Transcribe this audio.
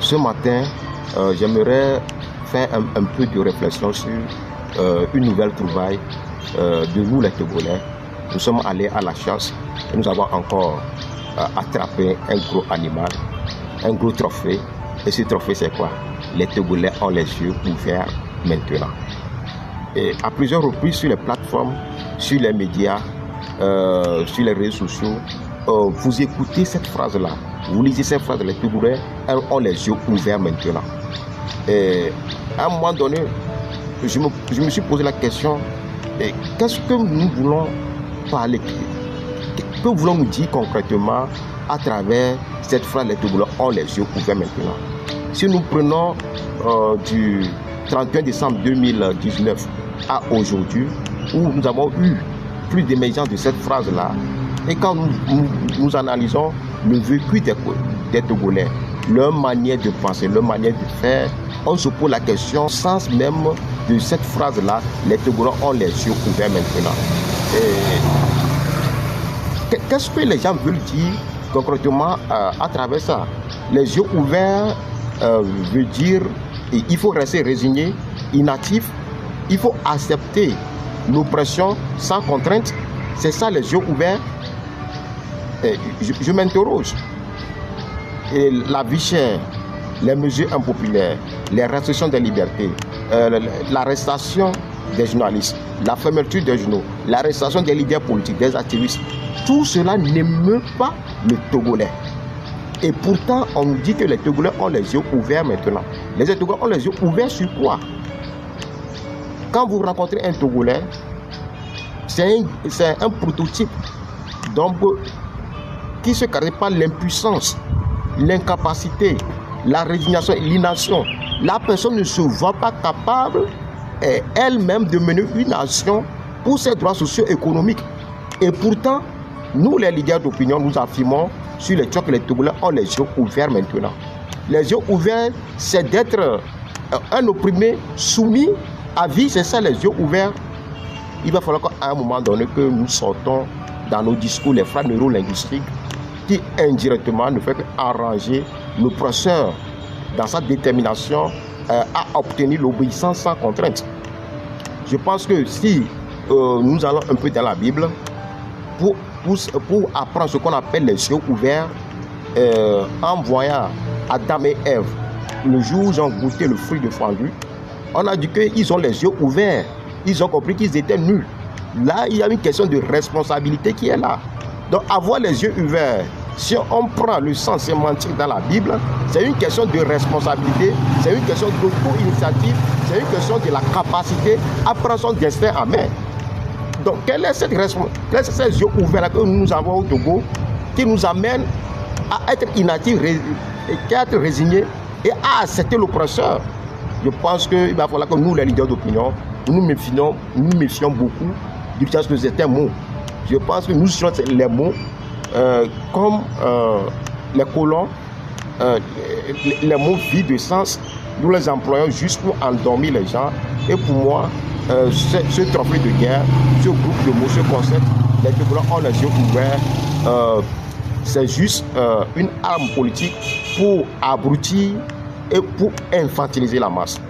ce matin, j'aimerais faire un peu de réflexion sur une nouvelle trouvaille de nous les Togolais. Nous sommes allés à la chasse et nous avons encore attrapé un gros animal, un gros trophée. Et ce trophée, c'est quoi? Les Togolais ont les yeux ouverts maintenant. Et à plusieurs reprises sur les plateformes, sur les médias, sur les réseaux sociaux, vous écoutez cette phrase-là, vous lisez cette phrase, les Togolais ont les yeux ouverts maintenant. Et à un moment donné, je me suis posé la question, qu'est-ce que nous voulons parler? Que voulons-nous dire concrètement à travers cette phrase, les Togolais ont les yeux ouverts maintenant? Si nous prenons du 31 décembre 2019 à aujourd'hui, où nous avons eu plus d'émergence de cette phrase-là, et quand nous analysons le vécu des Togolais, leur manière de penser, leur manière de faire, on se pose la question, sens même de cette phrase-là, les Togolais ont les yeux ouverts maintenant. Qu'est-ce que les gens veulent dire concrètement à travers ça? Les yeux ouverts veut dire il faut rester résigné, inactif, il faut accepter l'oppression sans contrainte. C'est ça les yeux ouverts. Je m'interroge. Et la vie chère, les mesures impopulaires, les restrictions des libertés, l'arrestation des journalistes, la fermeture des journaux, l'arrestation des leaders politiques, des activistes, tout cela n'émeut pas le Togolais. Et pourtant, on nous dit que les Togolais ont les yeux ouverts maintenant. Les Togolais ont les yeux ouverts sur quoi? Quand vous rencontrez un Togolais, c'est un prototype d'homme qui se caractérise par l'impuissance, l'incapacité, la résignation et l'inaction. La personne ne se voit pas capable elle-même de mener une action pour ses droits socio-économiques. Et pourtant, nous les leaders d'opinion, nous affirmons sur les chocs que les Togolais ont les yeux ouverts maintenant. Les yeux ouverts, c'est d'être un opprimé soumis à vie, c'est ça les yeux ouverts. Il va falloir qu'à un moment donné que nous sortons dans nos discours les phrases neurolinguistiques qui indirectement ne fait qu'arranger l'oppresseur dans sa détermination à obtenir l'obéissance sans contrainte. Je pense que si nous allons un peu dans la Bible pour apprendre ce qu'on appelle les yeux ouverts, en voyant Adam et Ève, le jour où ils ont goûté le fruit de fendu, on a dit qu'ils ont les yeux ouverts, ils ont compris qu'ils étaient nuls. Là, il y a une question de responsabilité qui est là. Donc, avoir les yeux ouverts, si on prend le sens sémantique dans la Bible, c'est une question de responsabilité, c'est une question d'auto-initiative, c'est une question de la capacité à prendre son destin en main. Donc, quelle est ces yeux ouverts que nous avons au Togo qui nous amène à être inactifs, à être résignés et à accepter l'oppresseur? Je pense qu'il va falloir que nous, les leaders d'opinion, nous méfions beaucoup d'utilisation de certains mots. Je pense que nous utilisons les mots comme les colons, les mots vides de sens, nous les employons juste pour endormir les gens. Et pour moi, ce trophée de guerre, ce groupe de mots, ce concept, les Togolais ont les yeux ouverts, c'est juste une arme politique pour abrutir et pour infantiliser la masse.